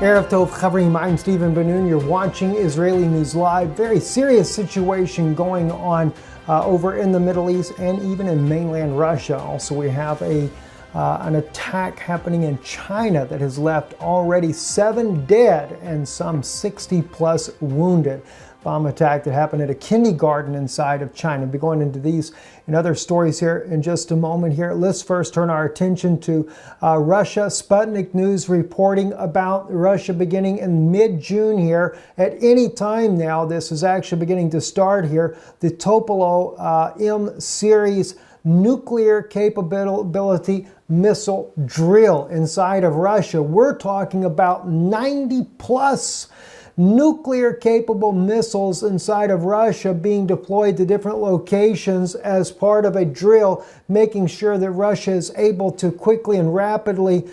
Erev Tov Chavrim, I'm Stephen Ben-Nun. You're watching Israeli News Live. Very serious situation going on over in the Middle East and even in mainland Russia. Also, we have an attack happening in China that has left already 7 dead and some 60 plus wounded. Bomb attack that happened at a kindergarten inside of China. We'll be going into these and other stories here in just a moment here. Let's first turn our attention to Russia. Sputnik News reporting about Russia beginning in mid-June here. At any time now, this is actually beginning to start here. The Topolo M series nuclear capability missile drill inside of Russia. We're talking about 90 plus nuclear capable missiles inside of Russia being deployed to different locations as part of a drill, making sure that Russia is able to quickly and rapidly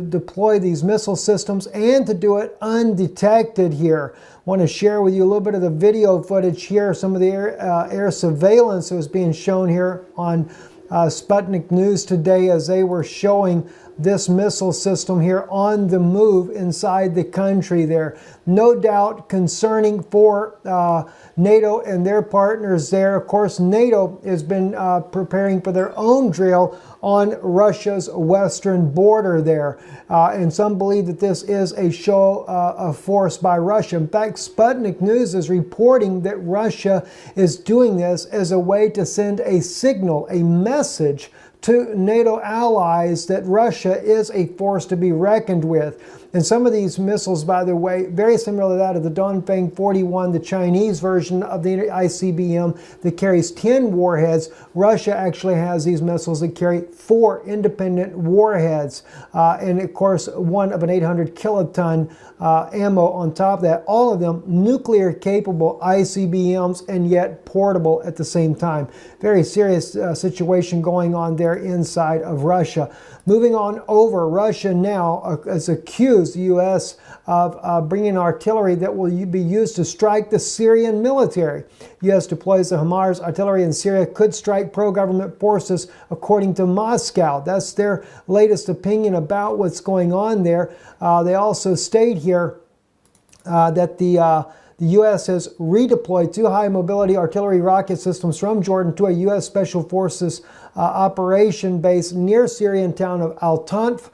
deploy these missile systems and to do it undetected here. I want to share with you a little bit of the video footage here, some of the air surveillance that was being shown here on Sputnik News today as they were showing this missile system here on the move inside the country there. No doubt concerning for NATO and their partners there. Of course, NATO has been preparing for their own drill on Russia's western border there. And some believe that this is a show of force by Russia. In fact, Sputnik News is reporting that Russia is doing this as a way to send a signal, a message to NATO allies that Russia is a force to be reckoned with. And some of these missiles, by the way, very similar to that of the Dongfeng 41, the Chinese version of the ICBM that carries 10 warheads. Russia actually has these missiles that carry 4 independent warheads. And of course, one of an 800 kiloton ammo on top of that. All of them nuclear capable ICBMs and yet portable at the same time. Very serious situation going on there inside of Russia. Moving on over, Russia now has accused the U.S. of bringing artillery that will be used to strike the Syrian military. U.S. deploys the HIMARS artillery in Syria could strike pro-government forces, according to Moscow. That's their latest opinion about what's going on there. They also state here that the U.S. has redeployed 2 high-mobility artillery rocket systems from Jordan to a U.S. Special Forces operation base near Syrian town of Al-Tanf,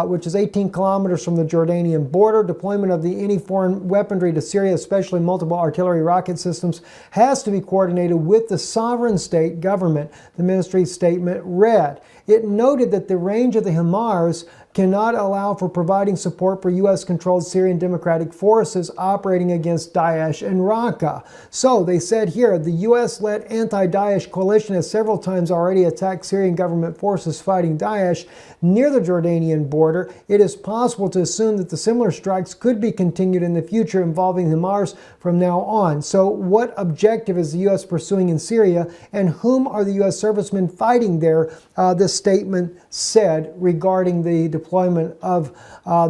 which is 18 kilometers from the Jordanian border. Deployment of any foreign weaponry to Syria, especially multiple artillery rocket systems, has to be coordinated with the sovereign state government, the ministry's statement read. It noted that the range of the HIMARS cannot allow for providing support for U.S.-controlled Syrian Democratic Forces operating against Daesh and Raqqa. So they said here, the U.S.-led anti-Daesh coalition has several times already attacked Syrian government forces fighting Daesh near the Jordanian border. It is possible to assume that the similar strikes could be continued in the future involving HIMARS from now on. So what objective is the U.S. pursuing in Syria, and whom are the U.S. servicemen fighting there? This statement said regarding the deployment of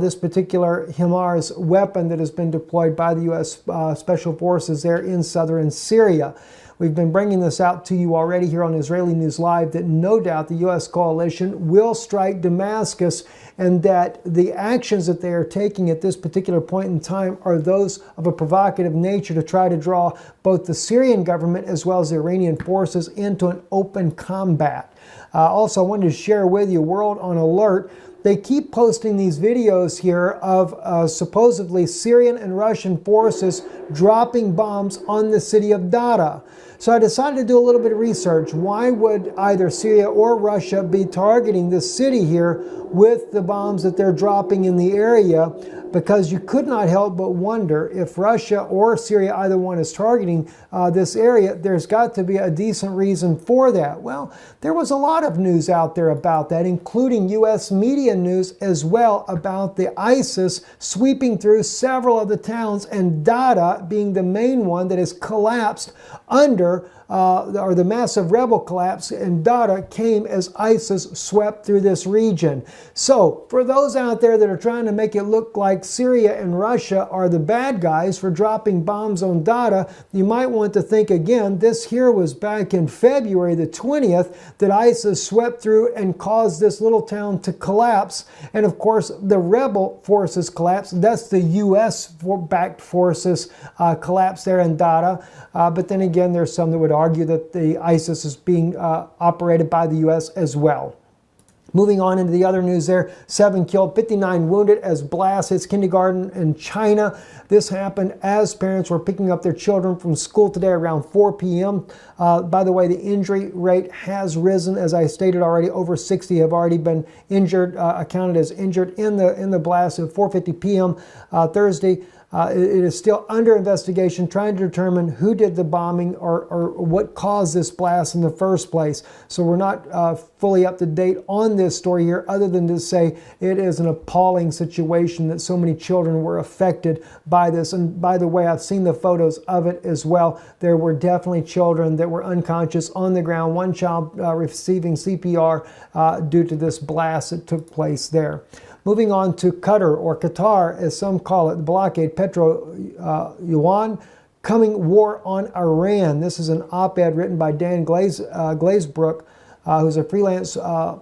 this particular HIMARS weapon that has been deployed by the U.S. Special Forces there in southern Syria. We've been bringing this out to you already here on Israeli News Live that no doubt the U.S. coalition will strike Damascus, and that the actions that they are taking at this particular point in time are those of a provocative nature to try to draw both the Syrian government as well as the Iranian forces into an open combat. Also, I wanted to share with you, World on Alert. They keep posting these videos here of supposedly Syrian and Russian forces dropping bombs on the city of Dara. So I decided to do a little bit of research. Why would either Syria or Russia be targeting this city here with the bombs that they're dropping in the area? Because you could not help but wonder, if Russia or Syria, either one, is targeting this area, there's got to be a decent reason for that. Well, there was a lot of news out there about that, including U.S. media news as well, about the ISIS sweeping through several of the towns, and Dara being the main one that has collapsed under or the massive rebel collapse in Dara came as ISIS swept through this region. So for those out there that are trying to make it look like Syria and Russia are the bad guys for dropping bombs on Dara, you might want to think again. This here was back in February the 20th that ISIS swept through and caused this little town to collapse. And of course, the rebel forces collapsed. That's the U.S.-backed forces collapsed there in Dara. But then again, there's some that would argue that the ISIS is being operated by the U.S. as well. Moving on into the other news there, 7 killed, 59 wounded as blast hits kindergarten in China. This happened as parents were picking up their children from school today around 4 p.m. By the way, the injury rate has risen. As I stated already, over 60 have already been injured, accounted as injured in the blast at 4:50 p.m. Thursday. It is still under investigation, trying to determine who did the bombing or what caused this blast in the first place. So we're not fully up to date on this story here, other than to say it is an appalling situation that so many children were affected by this. And by the way, I've seen the photos of it as well. There were definitely children that were unconscious on the ground, one child receiving CPR due to this blast that took place there. Moving on to Qatar, or Qatar as some call it, the blockade, Petro-Yuan, coming war on Iran. This is an op-ed written by Dan Glazebrook, who's a freelance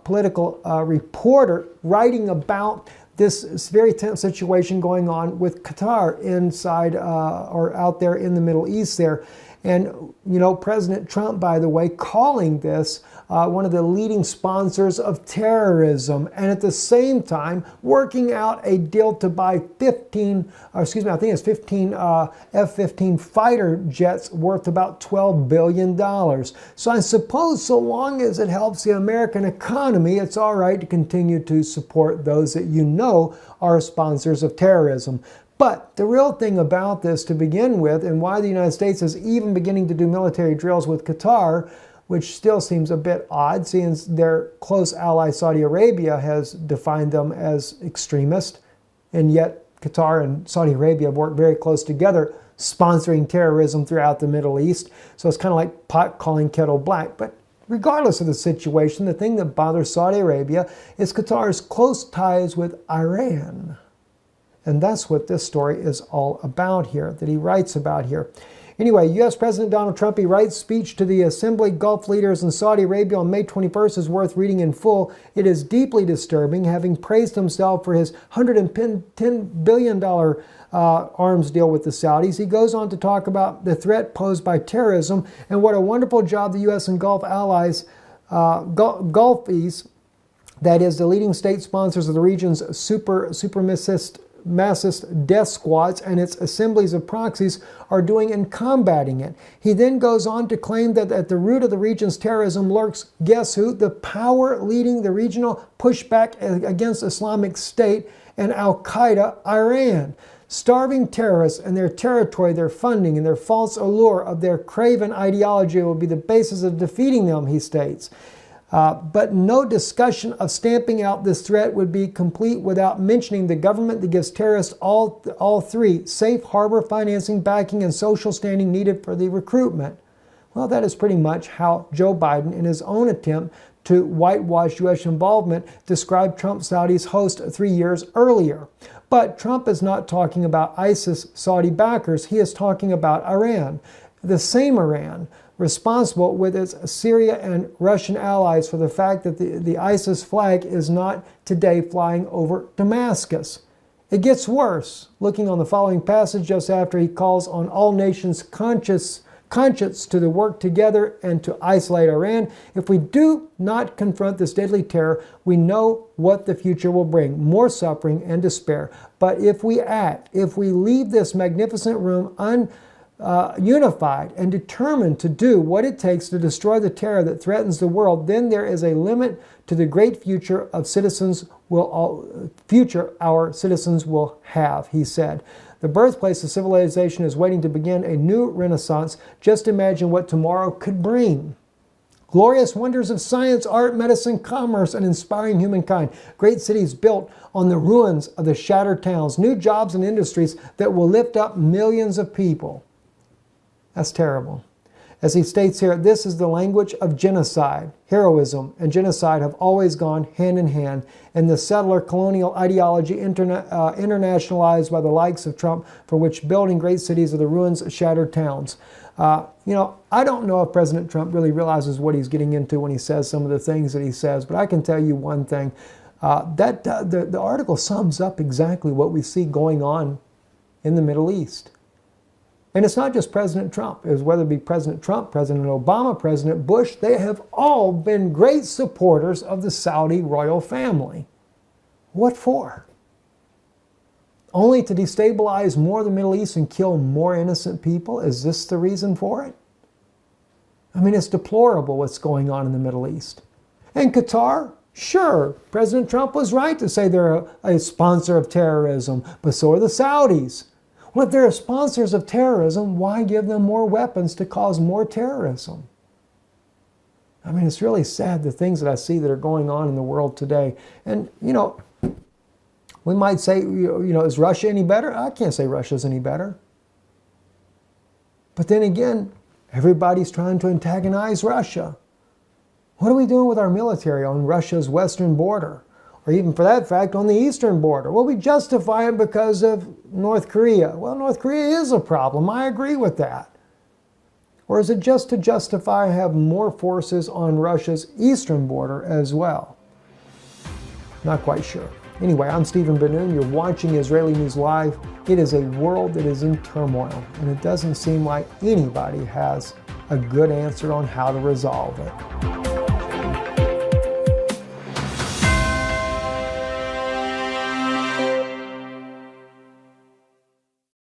political reporter, writing about this very tense situation going on with Qatar inside or out there in the Middle East there. And, you know, President Trump, by the way, calling this one of the leading sponsors of terrorism, and at the same time working out a deal to buy 15 F-15 fighter jets worth about $12 billion. So I suppose so long as it helps the American economy, it's all right to continue to support those that you know are sponsors of terrorism. But the real thing about this to begin with, and why the United States is even beginning to do military drills with Qatar, which still seems a bit odd, seeing their close ally Saudi Arabia has defined them as extremist, and yet Qatar and Saudi Arabia have worked very close together, sponsoring terrorism throughout the Middle East. So it's kind of like pot calling kettle black. But regardless of the situation, the thing that bothers Saudi Arabia is Qatar's close ties with Iran. And that's what this story is all about here, that he writes about here. Anyway, U.S. President Donald Trump, he writes, speech to the Assembly Gulf leaders in Saudi Arabia on May 21st is worth reading in full. It is deeply disturbing, having praised himself for his $110 billion arms deal with the Saudis. He goes on to talk about the threat posed by terrorism and what a wonderful job the U.S. and Gulf allies, Gulfies, that is, the leading state sponsors of the region's supremacist death squads and its assemblies of proxies are doing in combating it. He then goes on to claim that at the root of the region's terrorism lurks, guess who? The power leading the regional pushback against Islamic State and Al-Qaeda, Iran. Starving terrorists and their territory, their funding, and their false allure of their craven ideology will be the basis of defeating them, he states. But no discussion of stamping out this threat would be complete without mentioning the government that gives terrorists all three: safe harbor financing, backing, and social standing needed for the recruitment. Well, that is pretty much how Joe Biden, in his own attempt to whitewash U.S. involvement, described Trump Saudi's host 3 years earlier. But Trump is not talking about ISIS Saudi backers. He is talking about Iran, the same Iran responsible with its Syria and Russian allies for the fact that the ISIS flag is not today flying over Damascus. It gets worse. Looking on the following passage just after he calls on all nations conscience to work together and to isolate Iran. If we do not confront this deadly terror, we know what the future will bring: more suffering and despair. But if we act, if we leave this magnificent room unified and determined to do what it takes to destroy the terror that threatens the world, then there is a limit to the great future our citizens will have, he said. The birthplace of civilization is waiting to begin a new renaissance. Just imagine what tomorrow could bring. Glorious wonders of science, art, medicine, commerce, and inspiring humankind. Great cities built on the ruins of the shattered towns. New jobs and industries that will lift up millions of people. That's terrible. As he states here, this is the language of genocide. Heroism and genocide have always gone hand in hand, and the settler colonial ideology internationalized by the likes of Trump, for which building great cities are the ruins of shattered towns. I don't know if President Trump really realizes what he's getting into when he says some of the things that he says, but I can tell you one thing. The article sums up exactly what we see going on in the Middle East. And it's not just President Trump. It was whether it be President Trump, President Obama, President Bush, they have all been great supporters of the Saudi royal family. What for? Only to destabilize more of the Middle East and kill more innocent people? Is this the reason for it? I mean, it's deplorable what's going on in the Middle East. And Qatar? Sure, President Trump was right to say they're a sponsor of terrorism, but so are the Saudis. Well, if they're sponsors of terrorism, why give them more weapons to cause more terrorism? I mean, it's really sad, the things that I see that are going on in the world today. And, we might say, is Russia any better? I can't say Russia's any better. But then again, everybody's trying to antagonize Russia. What are we doing with our military on Russia's western border? Or even for that fact, on the eastern border? Well, we justify it because of North Korea. Well, North Korea is a problem. I agree with that. Or is it just to justify have more forces on Russia's eastern border as well? Not quite sure. Anyway, I'm Stephen Ben-Nun. You're watching Israeli News Live. It is a world that is in turmoil, and it doesn't seem like anybody has a good answer on how to resolve it.